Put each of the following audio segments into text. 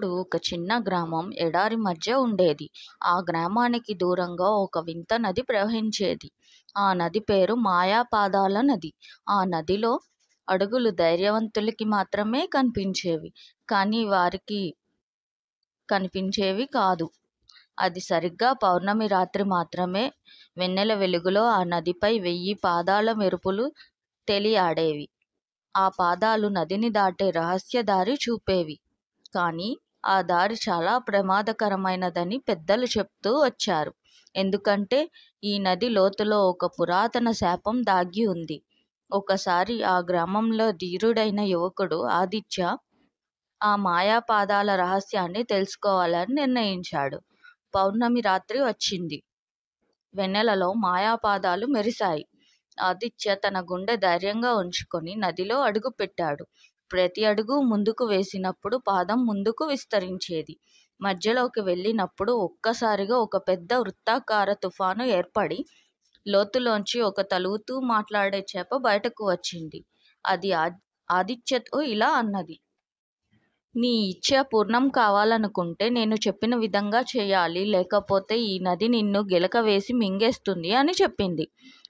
ఒకప్పుడు ఒక చిన్న గ్రామం ఎడారి మధ్య ఉండేది. ఆ గ్రామానికి దూరంగా ఒక వింత నది ప్రవహించేది. ఆ నది పేరు మాయాపాదాల నది. ఆ నదిలో అడుగులు ధైర్యవంతులకి మాత్రమే కనిపించేవి. కానీ వారికి కనిపించేవి కాదు. అది సరిగ్గా పౌర్ణమి రాత్రి మాత్రమే. వెన్నెల వెలుగులో ఆ నదిపై 1000 పాదాల మెరుపులు తేలియాడేవి. ఆ పాదాలు నదిని దాటే రహస్య దారి చూపేవి. కానీ ఆ దారి చాలా ప్రమాదకరమైనదని పెద్దలు చెప్తూ వచ్చారు. ఎందుకంటే ఈ నది లోతులో ఒక పురాతన శాపం దాగి ఉంది. ఒకసారి ఆ గ్రామంలో ధీరుడైన యువకుడు ఆదిత్య ఆ మాయాపాదాల రహస్యాన్ని తెలుసుకోవాలని నిర్ణయించాడు. పౌర్ణమి రాత్రి వచ్చింది. వెన్నెలలో మాయాపాదాలు మెరిశాయి. ఆదిత్య తన గుండె ధైర్యంగా ఉంచుకొని నదిలో అడుగుపెట్టాడు. ప్రతి అడుగు ముందుకు వేసినప్పుడు పాదం ముందుకు విస్తరించేది. మధ్యలోకి వెళ్ళినప్పుడు ఒక్కసారిగా ఒక పెద్ద వృత్తాకార తుఫాను ఏర్పడి లోతులోంచి ఒక తలుగుతూ మాట్లాడే చేప బయటకు వచ్చింది. అది ఆదిత్యతో ఇలా అన్నది. నీ ఇచ్చ పూర్ణం కావాలనుకుంటే నేను చెప్పిన విధంగా చేయాలి, లేకపోతే ఈ నది నిన్ను గిలక వేసి మింగేస్తుంది అని చెప్పింది.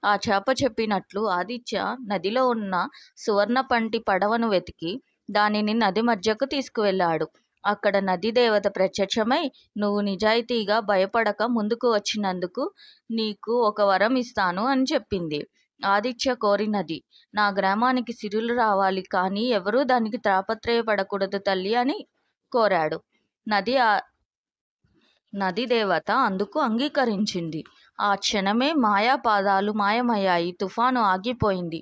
ఆ చేప చెప్పినట్లు ఆదిత్య నదిలో ఉన్న సువర్ణపంటి పడవను వెతికి దానిని నది మధ్యకు తీసుకువెళ్ళాడు. అక్కడ నదీ దేవత ప్రత్యక్షమై, నువ్వు నిజాయితీగా భయపడక ముందుకు వచ్చినందుకు నీకు ఒక వరం ఇస్తాను అని చెప్పింది. ఆదిత్య కోరినది, నా గ్రామానికి సిరులు రావాలి, కానీ ఎవరూ దానికి తాపత్రయపడకూడదు తల్లి అని కోరాడు. నది దేవత అందుకు అంగీకరించింది. ఆ క్షణమే మాయాపాదాలు మాయమయ్యాయి. తుఫాను ఆగిపోయింది.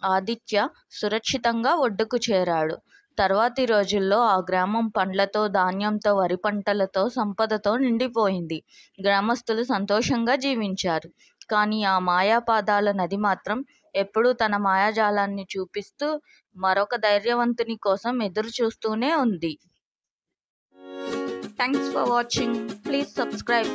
ఆదిత్య సురక్షితంగా ఒడ్డుకు చేరాడు. తర్వాతి రోజుల్లో ఆ గ్రామం పండ్లతో, ధాన్యంతో, వరి పంటలతో, సంపదతో నిండిపోయింది. గ్రామస్తులు సంతోషంగా జీవించారు. కానీ ఆ మాయాపాదాల నది మాత్రం ఎప్పుడూ తన మాయాజాలాన్ని చూపిస్తూ మరొక ధైర్యవంతుని కోసం ఎదురు చూస్తూనే ఉంది. Thanks for watching. Please subscribe.